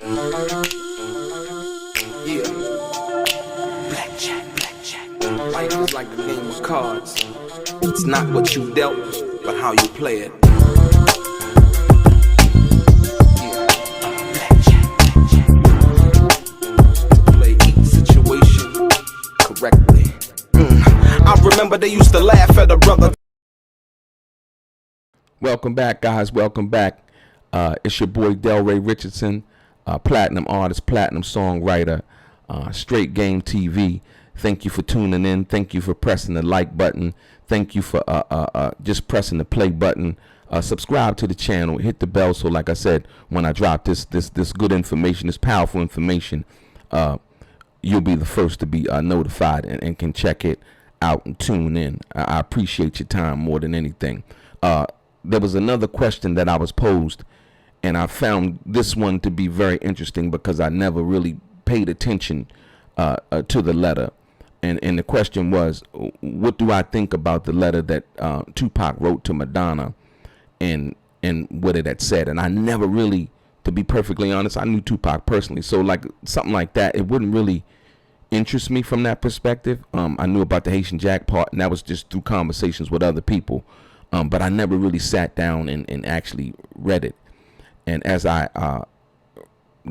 Yeah. Blackjack. Life is like a game of cards. It's not what you dealt, but how you play it. Yeah. Blackjack. To play each situation correctly. I remember they used to laugh at a brother. Welcome back, guys. Welcome back. It's your boy DELRAY Richardson, platinum artist, platinum songwriter, StraightGameTV. Thank you for tuning in. Thank you for pressing the like button. Thank you for just pressing the play button. Subscribe to the channel. Hit the bell so, like I said, when I drop this good information, this powerful information, you'll be the first to be notified and can check it out and tune in. I appreciate your time more than anything. There was another question that I was posed, and I found this one to be very interesting because I never really paid attention to the letter. And the question was, what do I think about the letter that Tupac wrote to Madonna and what it had said? And I never really, to be perfectly honest, I knew Tupac personally. So like something like that, it wouldn't really interest me from that perspective. I knew about the Haitian Jack part, and that was just through conversations with other people. But I never really sat down and actually read it. And as I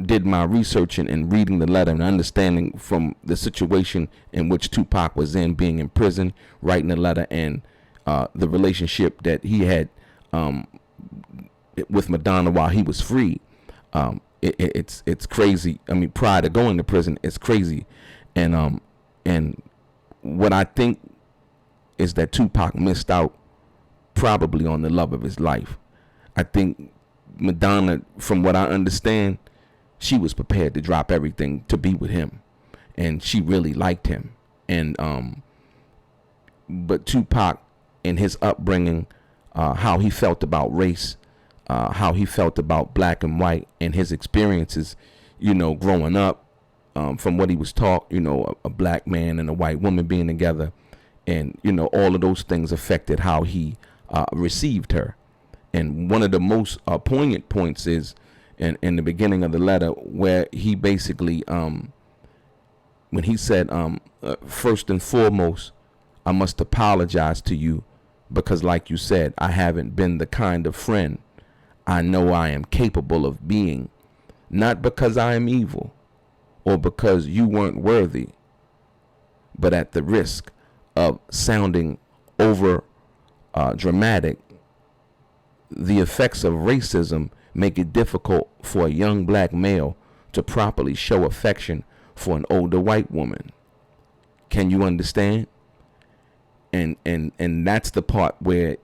did my research and reading the letter and understanding from the situation in which Tupac was in, being in prison, writing the letter, and the relationship that he had with Madonna while he was free, it's crazy. I mean, prior to going to prison, it's crazy. And what I think is that Tupac missed out probably on the love of his life. I think Madonna, from what I understand, she was prepared to drop everything to be with him, and she really liked him. And but Tupac, in his upbringing, how he felt about race, how he felt about black and white, and his experiences, growing up, from what he was taught, a black man and a white woman being together, and all of those things affected how he received her. And one of the most poignant points is in the beginning of the letter, where he basically, when he said, first and foremost, I must apologize to you because, like you said, I haven't been the kind of friend I know I am capable of being, not because I am evil or because you weren't worthy, but at the risk of sounding over dramatic. The effects of racism make it difficult for a young black male to properly show affection for an older white woman. Can you understand? And that's the part where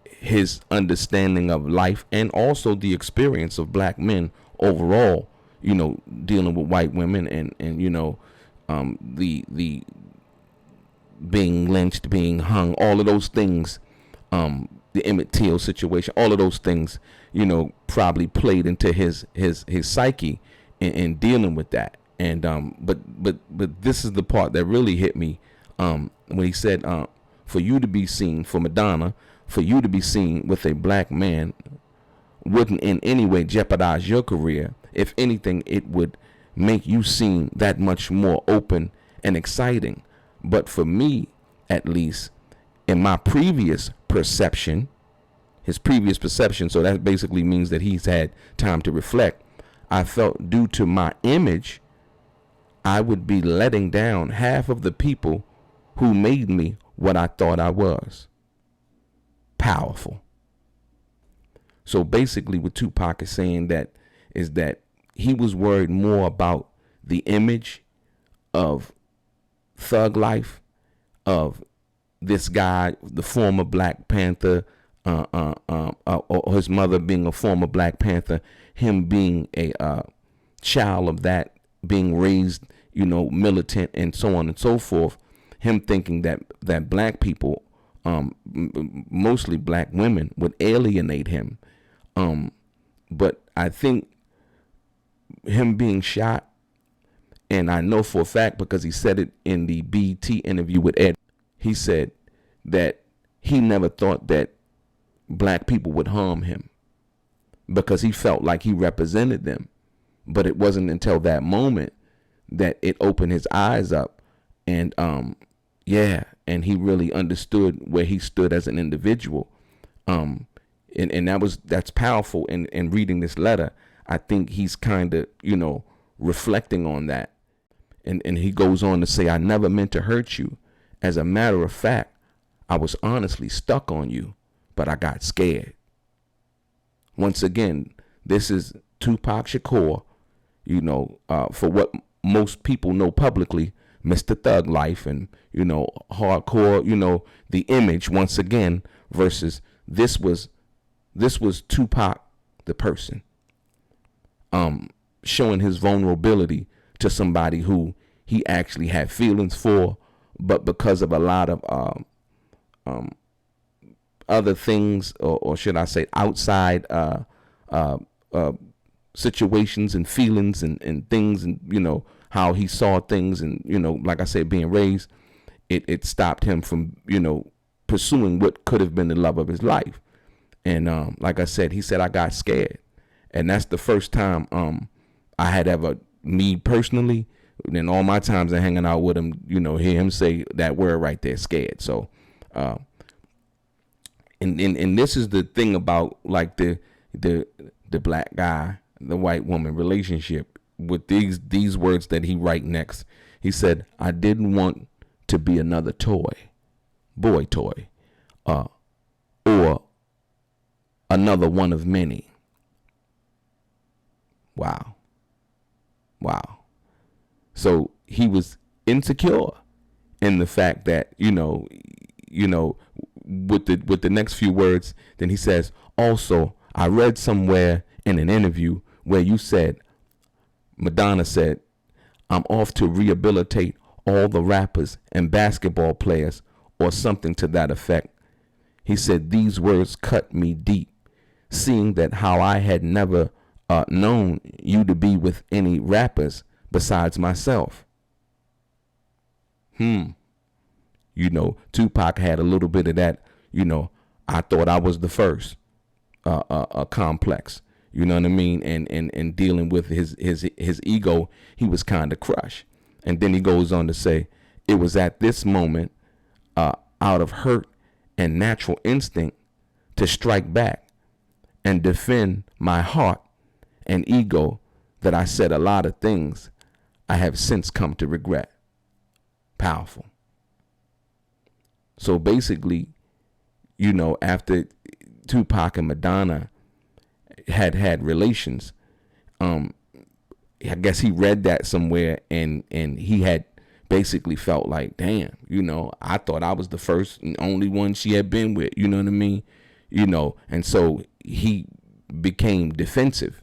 his understanding of life and also the experience of black men overall, dealing with white women and the being lynched, being hung, all of those things, the Emmett Till situation, all of those things, probably played into his psyche in dealing with that. And but this is the part that really hit me, when he said, for you to be seen, for Madonna, for you to be seen with a black man wouldn't in any way jeopardize your career. If anything, it would make you seem that much more open and exciting. But for me, at least, in my previous perception, his previous perception, so that basically means that he's had time to reflect, I felt due to my image, I would be letting down half of the people who made me what I thought I was. Powerful. So basically what Tupac is saying is that he was worried more about the image of thug life, of this guy, the former Black Panther, or his mother being a former Black Panther, him being a child of that, being raised, militant and so on and so forth, him thinking that black people, mostly black women, would alienate him. But I think him being shot, and I know for a fact because he said it in the BET interview with Ed, he said that he never thought that black people would harm him because he felt like he represented them. But it wasn't until that moment that it opened his eyes up, and and he really understood where he stood as an individual. And that's powerful. In reading this letter, I think he's kind of, reflecting on that. And he goes on to say, I never meant to hurt you. As a matter of fact, I was honestly stuck on you, but I got scared. Once again, this is Tupac Shakur, for what most people know publicly, Mr. Thug Life, and, hardcore, the image once again, versus this was Tupac, the person, showing his vulnerability to somebody who he actually had feelings for, but because of a lot of other things, or should I say outside situations and feelings and things, and how he saw things, and like I said, being raised, it stopped him from pursuing what could have been the love of his life. And like I said, he said, I got scared. And that's the first time I had ever, me personally, in all my times of hanging out with him, hear him say that word right there, scared. So and this is the thing about like the black guy, the white woman relationship, with these words that he write next. He said, I didn't want to be another boy toy, or another one of many. Wow. So he was insecure in the fact that, with the next few words, then he says, also, I read somewhere in an interview where you said, Madonna said, I'm off to rehabilitate all the rappers and basketball players, or something to that effect. He said, these words cut me deep, seeing that how I had never known you to be with any rappers besides myself. Tupac had a little bit of that, I thought I was the first, complex, you know what I mean? And dealing with his ego, he was kind of crushed. And then he goes on to say, it was at this moment, out of hurt and natural instinct, to strike back and defend my heart and ego, that I said a lot of things I have since come to regret. Powerful. So basically, after Tupac and Madonna had relations, I guess he read that somewhere, and he had basically felt like, damn, I thought I was the first and only one she had been with, you know what I mean? And so he became defensive.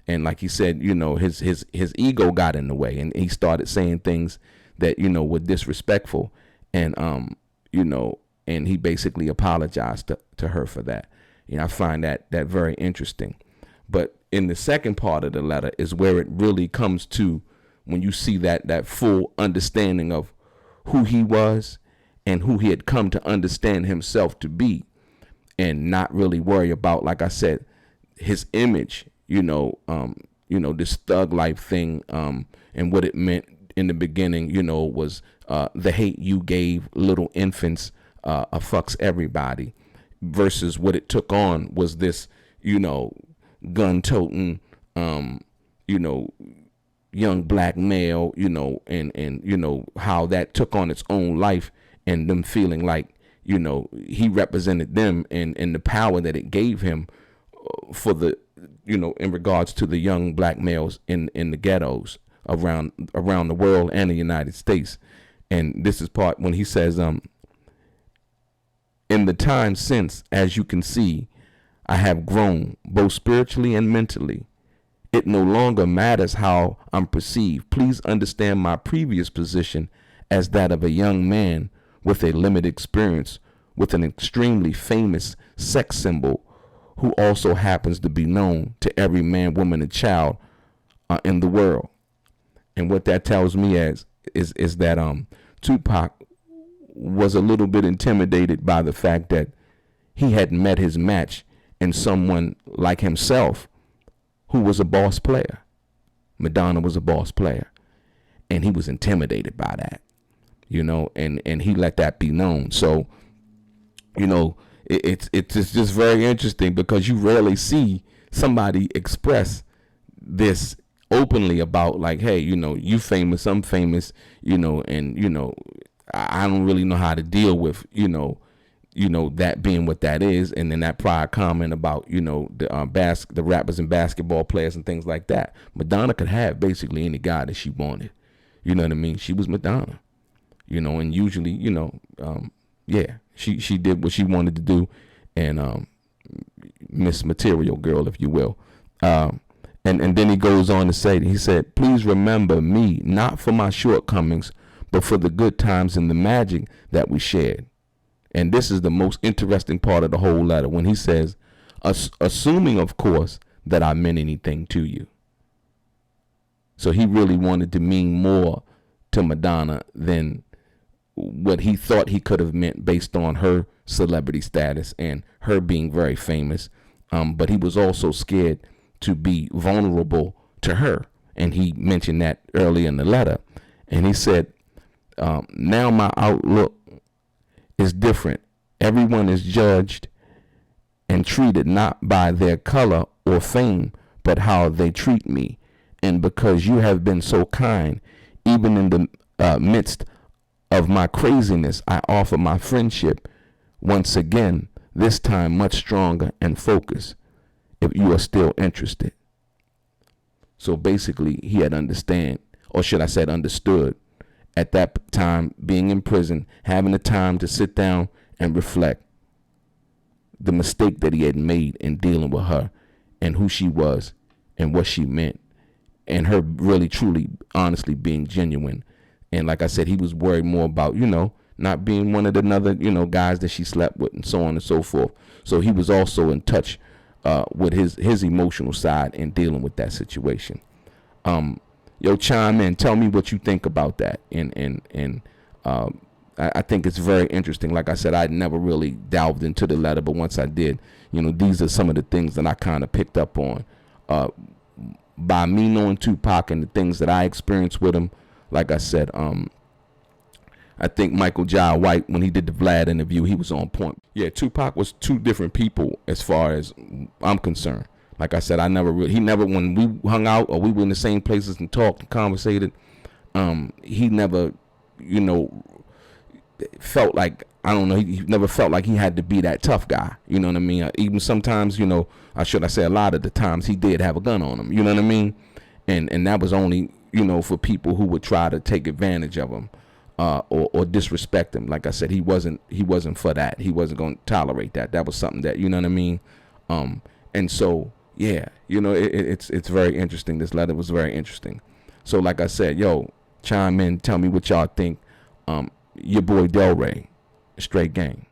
And like he said, his ego got in the way, and he started saying things that, were disrespectful. And, and he basically apologized to her for that. I find that very interesting. But in the second part of the letter is where it really comes to, when you see that full understanding of who he was and who he had come to understand himself to be, and not really worry about, like I said, his image, this thug life thing, and what it meant in the beginning, was the hate you gave little infants fucks everybody, versus what it took on was this, gun-toting, young black male, and how that took on its own life, and them feeling like, he represented them, and the power that it gave him for the, in regards to the young black males in the ghettos around the world and the United States. And this is part when he says, in the time since, as you can see, I have grown both spiritually and mentally. It no longer matters how I'm perceived. Please understand my previous position as that of a young man with a limited experience with an extremely famous sex symbol, who also happens to be known to every man, woman, and child in the world. And what that tells me is that Tupac was a little bit intimidated by the fact that he hadn't met his match in someone like himself, who was a boss player. Madonna was a boss player, and he was intimidated by that, and he let that be known. So, it's just very interesting, because you rarely see somebody express this openly about, like, hey, you famous, I'm famous, and I don't really know how to deal with that being what that is. And then that prior comment about the rappers and basketball players and things like that. Madonna could have basically any guy that she wanted. You know what I mean? She was Madonna. And usually, she did what she wanted to do, and Miss Material Girl, if you will. And then he goes on to say, he said, please remember me, not for my shortcomings, but for the good times and the magic that we shared. And this is the most interesting part of the whole letter, when he says, assuming, of course, that I meant anything to you. So he really wanted to mean more to Madonna than what he thought he could have meant based on her celebrity status and her being very famous. But he was also scared to be vulnerable to her. And he mentioned that early in the letter. And he said, now my outlook is different. Everyone is judged and treated not by their color or fame, but how they treat me. And because you have been so kind, even in the midst of my craziness, I offer my friendship once again, this time much stronger and focused, if you are still interested. So basically, he had understood at that time, being in prison, having the time to sit down and reflect the mistake that he had made in dealing with her and who she was and what she meant, and her really, truly, honestly being genuine. And like I said, he was worried more about, not being one of the other, guys that she slept with and so on and so forth. So he was also in touch with his emotional side in dealing with that situation. Chime in, tell me what you think about that. And I think it's very interesting. Like I said, I never really delved into the letter, but once I did, these are some of the things that I kind of picked up on. By me knowing Tupac and the things that I experienced with him, like I said, I think Michael Jai White, when he did the Vlad interview, he was on point. Yeah, Tupac was two different people as far as I'm concerned. Like I said, when we hung out or we were in the same places and talked and conversated, he never, felt like, I don't know, he never felt like he had to be that tough guy. You know what I mean? Even sometimes, I say a lot of the times he did have a gun on him. You know what I mean? And that was only, for people who would try to take advantage of him or disrespect him. Like I said, he wasn't for that. He wasn't going to tolerate that. That was something that, you know what I mean? And so, yeah, it's very interesting. This letter was very interesting. So like I said, chime in, tell me what y'all think. Your boy DELRAY, Straight Game.